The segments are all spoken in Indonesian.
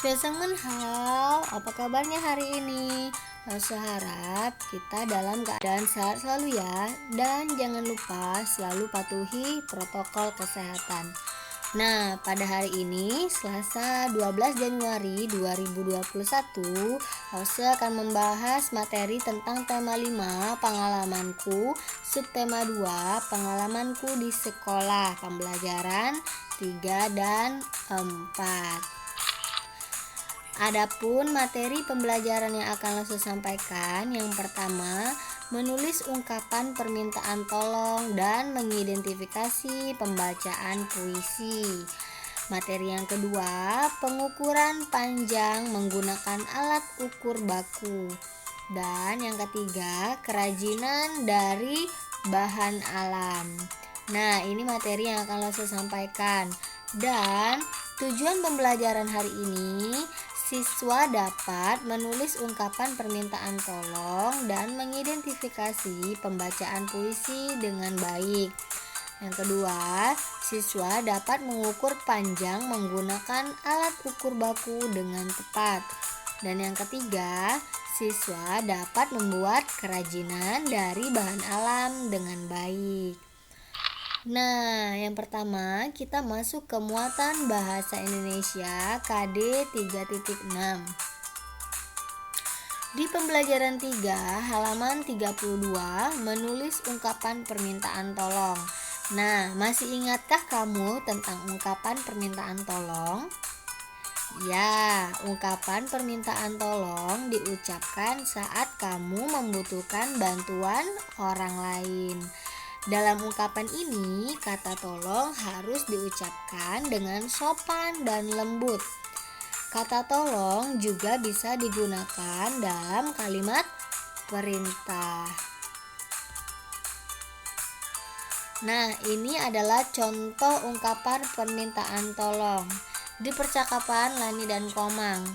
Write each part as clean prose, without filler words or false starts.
Hao, apa kabarnya hari ini? Harap kita dalam keadaan sehat selalu ya. Dan jangan lupa selalu patuhi protokol kesehatan. Nah, pada hari ini, Selasa 12 Januari 2021, Hause akan membahas materi tentang tema 5, pengalamanku, subtema 2, pengalamanku di sekolah, pembelajaran 3 dan 4. Adapun materi pembelajaran yang akan langsung sampaikan, yang pertama, menulis ungkapan permintaan tolong dan mengidentifikasi pembacaan puisi. Materi yang kedua, pengukuran panjang menggunakan alat ukur baku. Dan yang ketiga, kerajinan dari bahan alam. Nah, ini materi yang akan langsung sampaikan. Dan tujuan pembelajaran hari ini, siswa dapat menulis ungkapan permintaan tolong dan mengidentifikasi pembacaan puisi dengan baik. Yang kedua, siswa dapat mengukur panjang menggunakan alat ukur baku dengan tepat. Dan yang ketiga, siswa dapat membuat kerajinan dari bahan alam dengan baik. Nah, yang pertama kita masuk ke muatan bahasa Indonesia KD 3.6. Di pembelajaran 3, halaman 32, menulis ungkapan permintaan tolong. Nah, masih ingatkah kamu tentang ungkapan permintaan tolong? Ya, ungkapan permintaan tolong diucapkan saat kamu membutuhkan bantuan orang lain. Dalam ungkapan ini, kata tolong harus diucapkan dengan sopan dan lembut. Kata tolong juga bisa digunakan dalam kalimat perintah. Nah, ini adalah contoh ungkapan permintaan tolong. Di percakapan Lani dan Komang,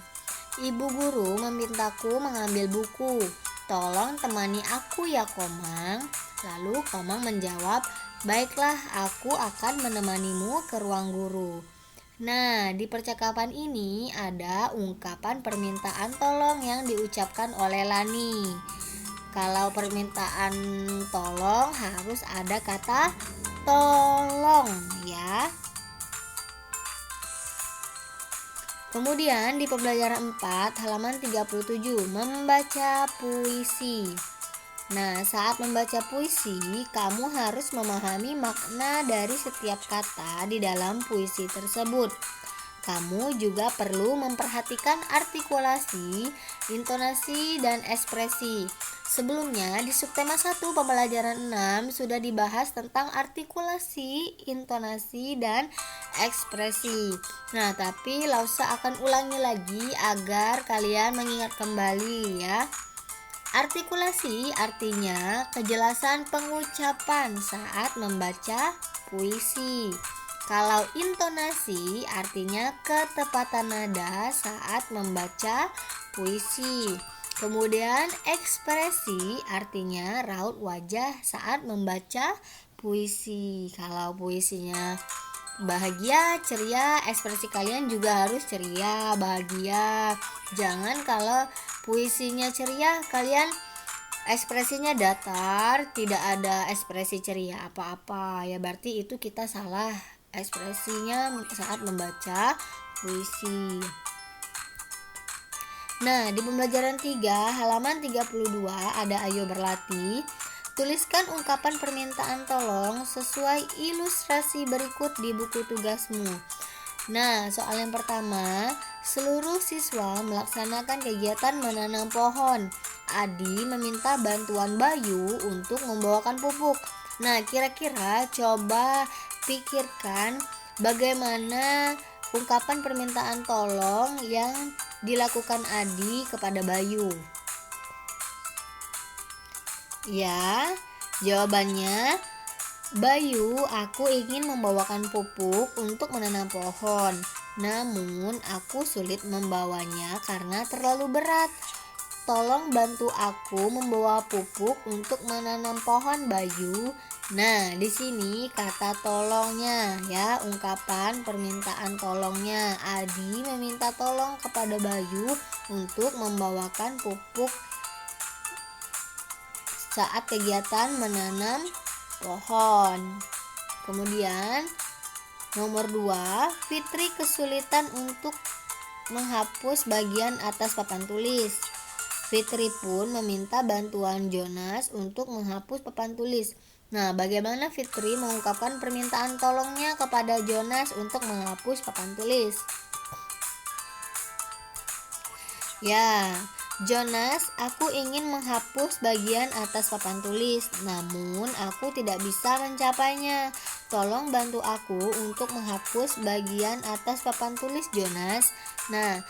ibu guru memintaku mengambil buku. Tolong temani aku ya Komang. Lalu Komang menjawab, baiklah, aku akan menemanimu ke ruang guru. Nah, di percakapan ini ada ungkapan permintaan tolong yang diucapkan oleh Lani. Kalau permintaan tolong harus ada kata tolong ya. Kemudian di pembelajaran 4 halaman 37, membaca puisi. Nah, saat membaca puisi, kamu harus memahami makna dari setiap kata di dalam puisi tersebut. Kamu juga perlu memperhatikan artikulasi, intonasi, dan ekspresi. Sebelumnya, di subtema 1 pembelajaran 6 sudah dibahas tentang artikulasi, intonasi, dan ekspresi. Nah, tapi Lausa akan ulangi lagi agar kalian mengingat kembali ya. Artikulasi artinya kejelasan pengucapan saat membaca puisi. Kalau intonasi artinya ketepatan nada saat membaca puisi. Kemudian ekspresi artinya raut wajah saat membaca puisi. Kalau puisinya bahagia, ceria, ekspresi kalian juga harus ceria, bahagia. Jangan kalau puisinya ceria, kalian ekspresinya datar, tidak ada ekspresi ceria apa-apa. Ya berarti itu kita salah ekspresinya saat membaca puisi. Nah, di pembelajaran 3 halaman 32 ada ayo berlatih. Tuliskan ungkapan permintaan tolong sesuai ilustrasi berikut di buku tugasmu. Nah, soal yang pertama, seluruh siswa melaksanakan kegiatan menanam pohon. Adi meminta bantuan Bayu untuk membawakan pupuk. Nah, kira-kira coba pikirkan bagaimana ungkapan permintaan tolong yang dilakukan Adi kepada Bayu. Ya, jawabannya, Bayu, aku ingin membawakan pupuk untuk menanam pohon. Namun, aku sulit membawanya karena terlalu berat. Tolong bantu aku membawa pupuk untuk menanam pohon, Bayu. Nah, di sini kata tolongnya ya, ungkapan permintaan tolongnya. Adi meminta tolong kepada Bayu untuk membawakan pupuk saat kegiatan menanam pohon. Kemudian nomor 2, Fitri kesulitan untuk menghapus bagian atas papan tulis. Fitri pun meminta bantuan Jonas untuk menghapus papan tulis. Nah, bagaimana Fitri mengungkapkan permintaan tolongnya kepada Jonas untuk menghapus papan tulis? Ya, Jonas, aku ingin menghapus bagian atas papan tulis, namun aku tidak bisa mencapainya. Tolong bantu aku untuk menghapus bagian atas papan tulis, Jonas. Nah,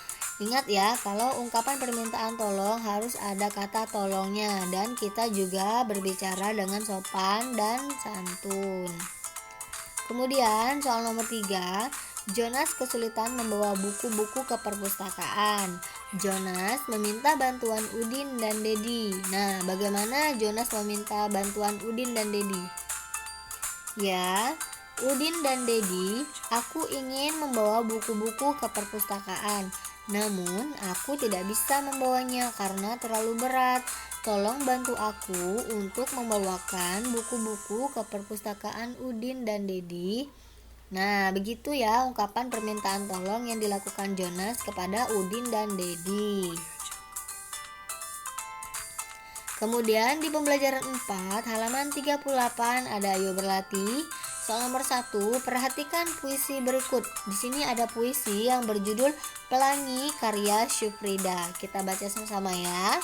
ingat ya, kalau ungkapan permintaan tolong harus ada kata tolongnya, dan kita juga berbicara dengan sopan dan santun. Kemudian soal nomor 3, Jonas kesulitan membawa buku-buku ke perpustakaan. Jonas meminta bantuan Udin dan Dedi. Nah, bagaimana Jonas meminta bantuan Udin dan Dedi? Ya, Udin dan Dedi, aku ingin membawa buku-buku ke perpustakaan. Namun, aku tidak bisa membawanya karena terlalu berat. Tolong bantu aku untuk membawakan buku-buku ke perpustakaan Udin dan Dedi. Nah, begitu ya ungkapan permintaan tolong yang dilakukan Jonas kepada Udin dan Dedi. Kemudian di pembelajaran 4 halaman 38 ada ayo berlatih. Soal nomor 1, perhatikan puisi berikut. Di sini ada puisi yang berjudul Pelangi karya Syufrida. Kita baca sama-sama ya.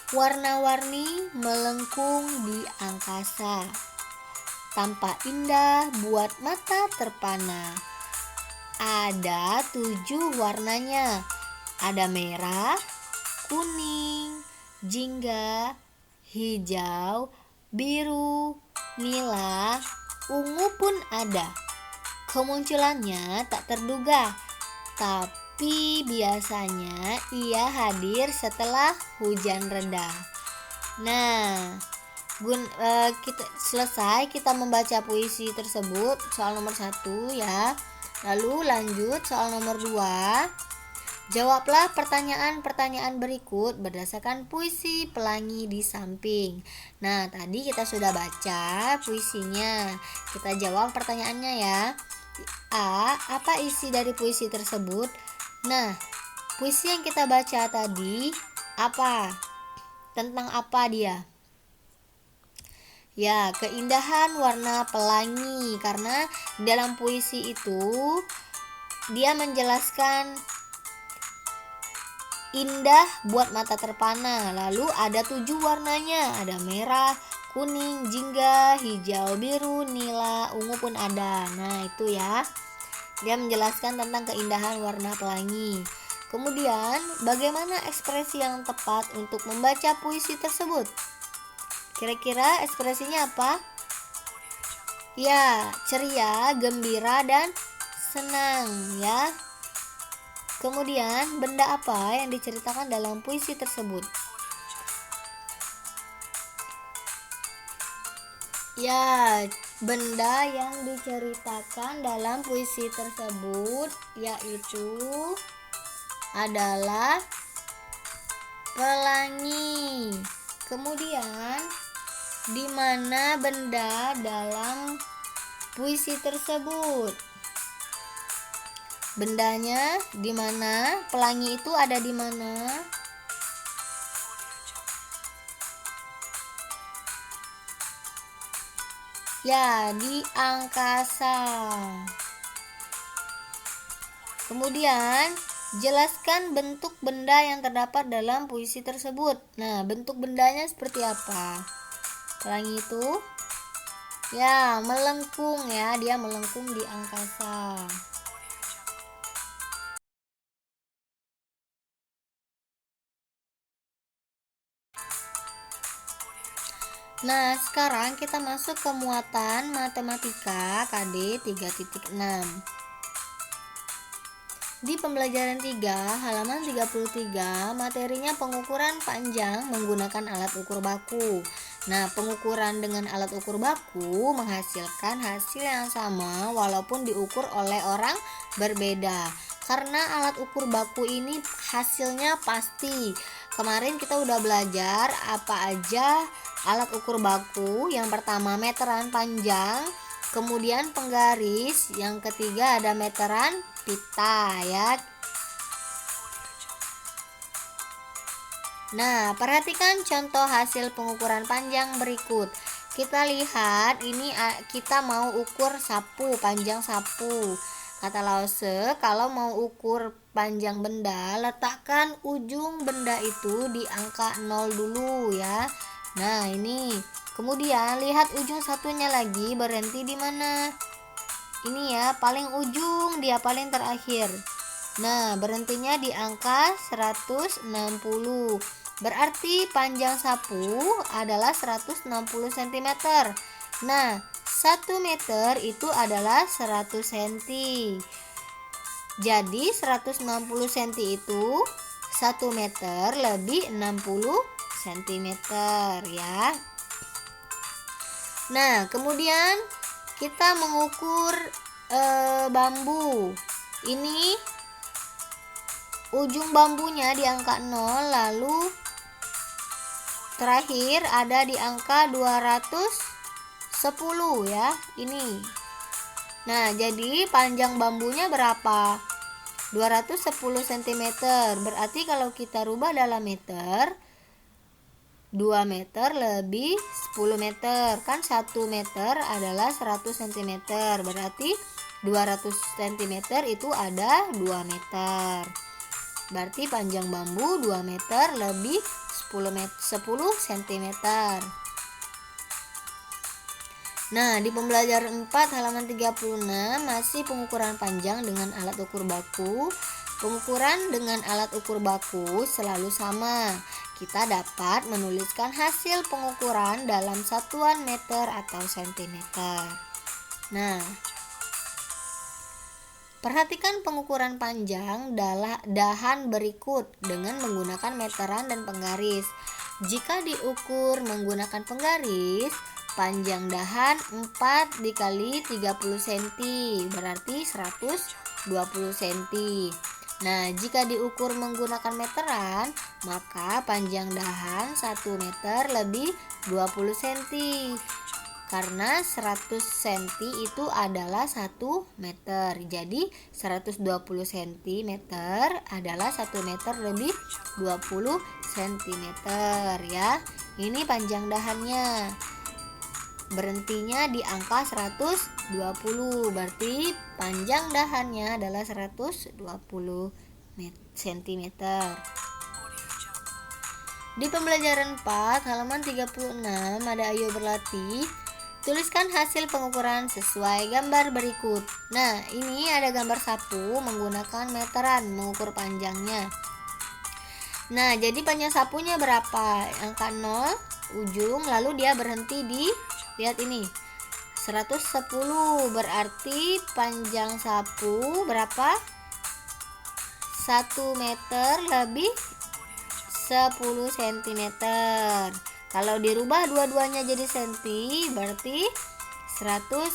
Warna-warni melengkung di angkasa, tampak indah buat mata terpana. Ada 7 warnanya. Ada merah, kuning, jingga, hijau, biru, nila, ungu pun ada. Kemunculannya tak terduga, tapi biasanya ia hadir setelah hujan reda. Nah, kita membaca puisi tersebut soal nomor 1 ya. Lalu lanjut soal nomor 2. Jawablah pertanyaan-pertanyaan berikut berdasarkan puisi Pelangi di samping. Nah, tadi kita sudah baca puisinya. Kita jawab pertanyaannya ya. A. Apa isi dari puisi tersebut? Nah, puisi yang kita baca tadi apa? Tentang apa dia? Ya, keindahan warna pelangi. Karena dalam puisi itu dia menjelaskan indah buat mata terpana. Lalu ada 7 warnanya. Ada merah, kuning, jingga, hijau, biru, nila, ungu pun ada. Nah, itu ya. Dia menjelaskan tentang keindahan warna pelangi. Kemudian, bagaimana ekspresi yang tepat untuk membaca puisi tersebut? Kira-kira ekspresinya apa? Ya, ceria, gembira, dan senang ya. Kemudian, benda apa yang diceritakan dalam puisi tersebut? Ya, benda yang diceritakan dalam puisi tersebut yaitu adalah pelangi. Kemudian, di mana benda dalam puisi tersebut? Bendanya di mana? Pelangi itu ada di mana? Ya, di angkasa. Kemudian, jelaskan bentuk benda yang terdapat dalam puisi tersebut. Nah, bentuk bendanya seperti apa? Pelangi itu ya melengkung ya, dia melengkung di angkasa. Nah, sekarang kita masuk ke muatan matematika KD 3.6. Di pembelajaran 3, halaman 33, materinya pengukuran panjang menggunakan alat ukur baku. Nah, pengukuran dengan alat ukur baku menghasilkan hasil yang sama walaupun diukur oleh orang berbeda. Karena alat ukur baku ini hasilnya pasti. Kemarin kita udah belajar apa aja alat ukur baku. Yang pertama meteran panjang, kemudian penggaris, yang ketiga ada meteran pita ya. Nah, perhatikan contoh hasil pengukuran panjang berikut. Kita lihat ini kita mau ukur sapu, panjang sapu. Kata Lause, kalau mau ukur panjang benda, letakkan ujung benda itu di angka 0 dulu ya. Nah, ini. Kemudian lihat ujung satunya lagi berhenti di mana? Ini ya, paling ujung, dia paling terakhir. Nah, berhentinya di angka 160. Berarti panjang sapu adalah 160 cm. Nah, 1 meter itu adalah 100 cm. Jadi 160 cm itu 1 meter lebih 60 cm ya. Nah, kemudian kita mengukur bambu. Ini ujung bambunya di angka 0, lalu terakhir ada di angka 210 ya, ini. Nah, jadi panjang bambunya berapa? 210 cm. Berarti kalau kita rubah dalam meter, 2 meter lebih 10 meter. Kan 1 meter adalah 100 cm. Berarti 200 cm itu ada 2 meter. Berarti panjang bambu 2 meter lebih 10 cm. Nah, di pembelajaran 4 halaman 36 masih pengukuran panjang dengan alat ukur baku. Pengukuran dengan alat ukur baku selalu sama. Kita dapat menuliskan hasil pengukuran dalam satuan meter atau sentimeter. Nah, perhatikan pengukuran panjang dahan berikut dengan menggunakan meteran dan penggaris. Jika diukur menggunakan penggaris, panjang dahan 4 dikali 30 cm, berarti 120 cm. Nah, jika diukur menggunakan meteran, maka panjang dahan 1 meter lebih 20 cm. Karena 100 cm itu adalah 1 meter. Jadi 120 cm adalah 1 meter lebih 20 cm ya. Ini panjang dahannya. Berhentinya di angka 120. Berarti panjang dahannya adalah 120 cm. Di pembelajaran 4 halaman 36 ada ayo berlatih. Tuliskan hasil pengukuran sesuai gambar berikut. Nah, ini ada gambar sapu menggunakan meteran mengukur panjangnya. Nah, jadi panjang sapunya berapa? Angka 0 ujung, lalu dia berhenti di, lihat ini, 110. Berarti panjang sapu berapa? 1 meter lebih 10 cm. Kalau dirubah dua-duanya jadi senti, berarti 110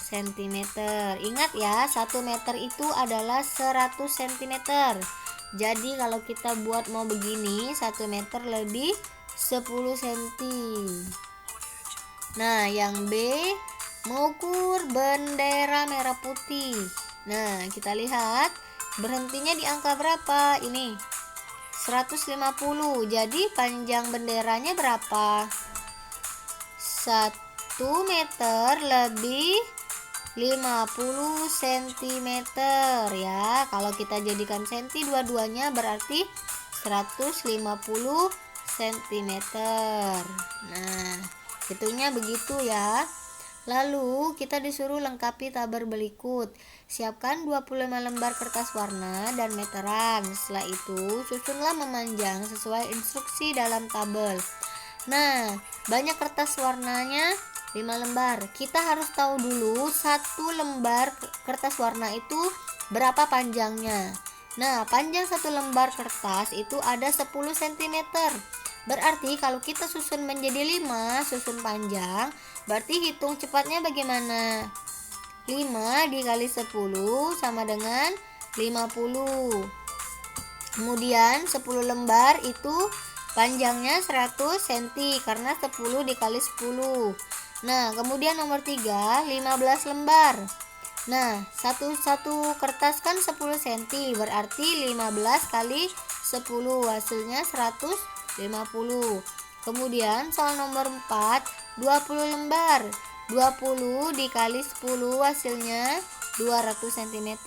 cm. Ingat ya, 1 meter itu adalah 100 cm. Jadi kalau kita buat mau begini, 1 meter lebih 10 cm. Nah, yang B, mengukur bendera merah putih. Nah, kita lihat berhentinya di angka berapa? Ini 150. Jadi panjang benderanya berapa? 1 meter lebih 50 cm ya. Kalau kita jadikan senti dua-duanya berarti 150 cm. Nah, hitungnya begitu ya. Lalu kita disuruh lengkapi tabel berikut. Siapkan 25 lembar kertas warna dan meteran. Setelah itu susunlah memanjang sesuai instruksi dalam tabel. Nah, banyak kertas warnanya 5 lembar. Kita harus tahu dulu 1 lembar kertas warna itu berapa panjangnya. Nah, panjang 1 lembar kertas itu ada 10 cm. Berarti kalau kita susun menjadi 5, susun panjang, berarti hitung cepatnya bagaimana? 5 dikali 10 sama dengan 50. Kemudian 10 lembar itu panjangnya 100 cm karena 10 dikali 10. Nah, kemudian nomor 3, 15 lembar. Nah, satu kertas kan 10 cm, berarti 15 kali 10 hasilnya 150. Kemudian soal nomor 4, 20 lembar. 20 dikali 10 hasilnya 200 cm.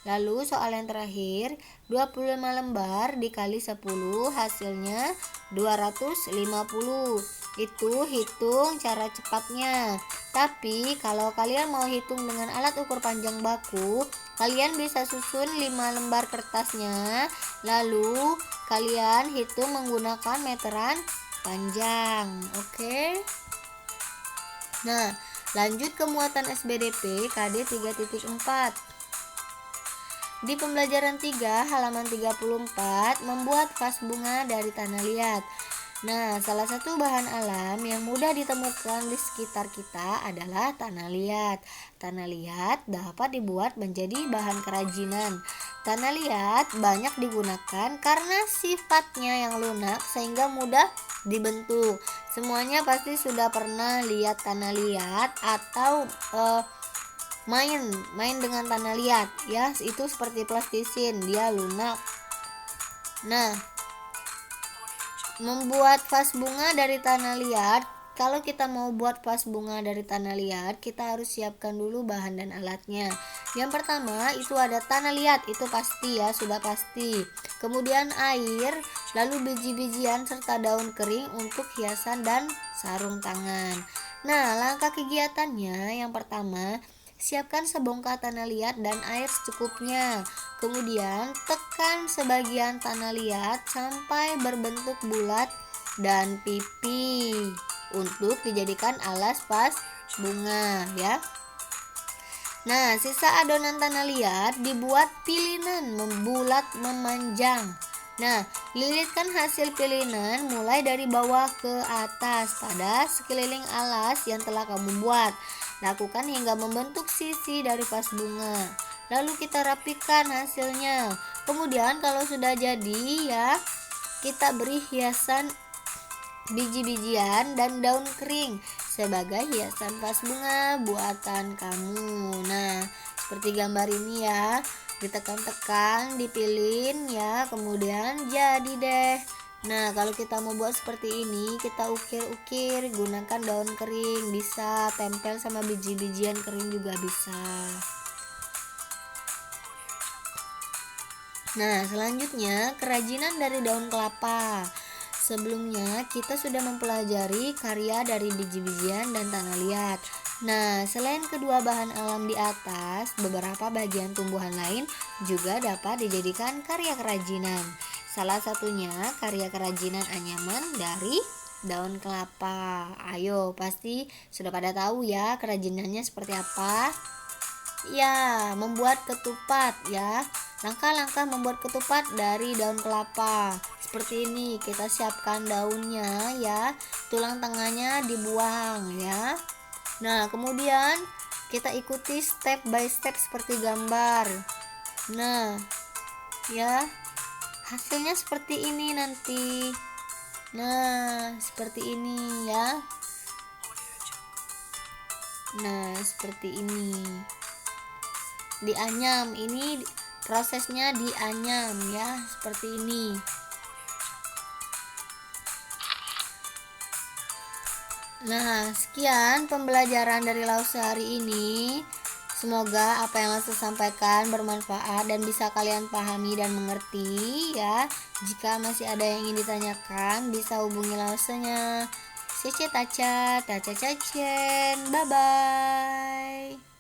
Lalu soal yang terakhir, 25 lembar dikali 10 hasilnya 250. Itu hitung cara cepatnya. Tapi kalau kalian mau hitung dengan alat ukur panjang baku, kalian bisa susun 5 lembar kertasnya, lalu kalian hitung menggunakan meteran panjang. Oke. Nah, lanjut ke muatan SBDP KD 3.4. Di pembelajaran 3 halaman 34 membuat vas bunga dari tanah liat. Nah, salah satu bahan alam yang mudah ditemukan di sekitar kita adalah tanah liat. Tanah liat dapat dibuat menjadi bahan kerajinan. Tanah liat banyak digunakan karena sifatnya yang lunak sehingga mudah dibentuk. Semuanya pasti sudah pernah lihat tanah liat atau main dengan tanah liat ya, itu seperti plastisin, dia lunak. Nah, membuat vas bunga dari tanah liat, kalau kita mau buat vas bunga dari tanah liat, kita harus siapkan dulu bahan dan alatnya. Yang pertama itu ada tanah liat, itu pasti ya, sudah pasti. Kemudian air, lalu biji-bijian serta daun kering untuk hiasan dan sarung tangan. Nah, langkah kegiatannya yang pertama, siapkan sebongkah tanah liat dan air secukupnya. Kemudian tekan sebagian tanah liat sampai berbentuk bulat dan pipi untuk dijadikan alas vas bunga ya. Nah, sisa adonan tanah liat dibuat pilinan membulat memanjang. Nah, lilitkan hasil pilinan mulai dari bawah ke atas pada sekeliling alas yang telah kamu buat. Lakukan hingga membentuk sisi dari vas bunga. Lalu kita rapikan hasilnya. Kemudian kalau sudah jadi ya, kita beri hiasan biji-bijian dan daun kering sebagai hiasan vas bunga buatan kamu. Nah, seperti gambar ini ya, ditekan-tekan, dipilin ya, kemudian jadi deh. Nah, kalau kita mau buat seperti ini, kita ukir-ukir, gunakan daun kering, bisa tempel sama biji-bijian kering juga bisa. Nah, selanjutnya kerajinan dari daun kelapa. Sebelumnya kita sudah mempelajari karya dari biji-bijian dan tanah liat. Nah, selain kedua bahan alam di atas, beberapa bagian tumbuhan lain juga dapat dijadikan karya kerajinan. Salah satunya karya kerajinan anyaman dari daun kelapa. Ayo, pasti sudah pada tahu ya kerajinannya seperti apa? Ya, membuat ketupat ya. Langkah-langkah membuat ketupat dari daun kelapa. Seperti ini, kita siapkan daunnya ya. Tulang tengahnya dibuang ya. Nah, kemudian kita ikuti step by step seperti gambar. Nah, ya. Hasilnya seperti ini nanti. Nah, seperti ini ya. Nah, seperti ini. Dianyam, ini prosesnya dianyam ya, seperti ini. Nah, sekian pembelajaran dari Lause hari ini. Semoga apa yang saya sampaikan bermanfaat dan bisa kalian pahami dan mengerti ya. Jika masih ada yang ingin ditanyakan, bisa hubungi Lausenya. Cece taca, taca cacen. Bye bye.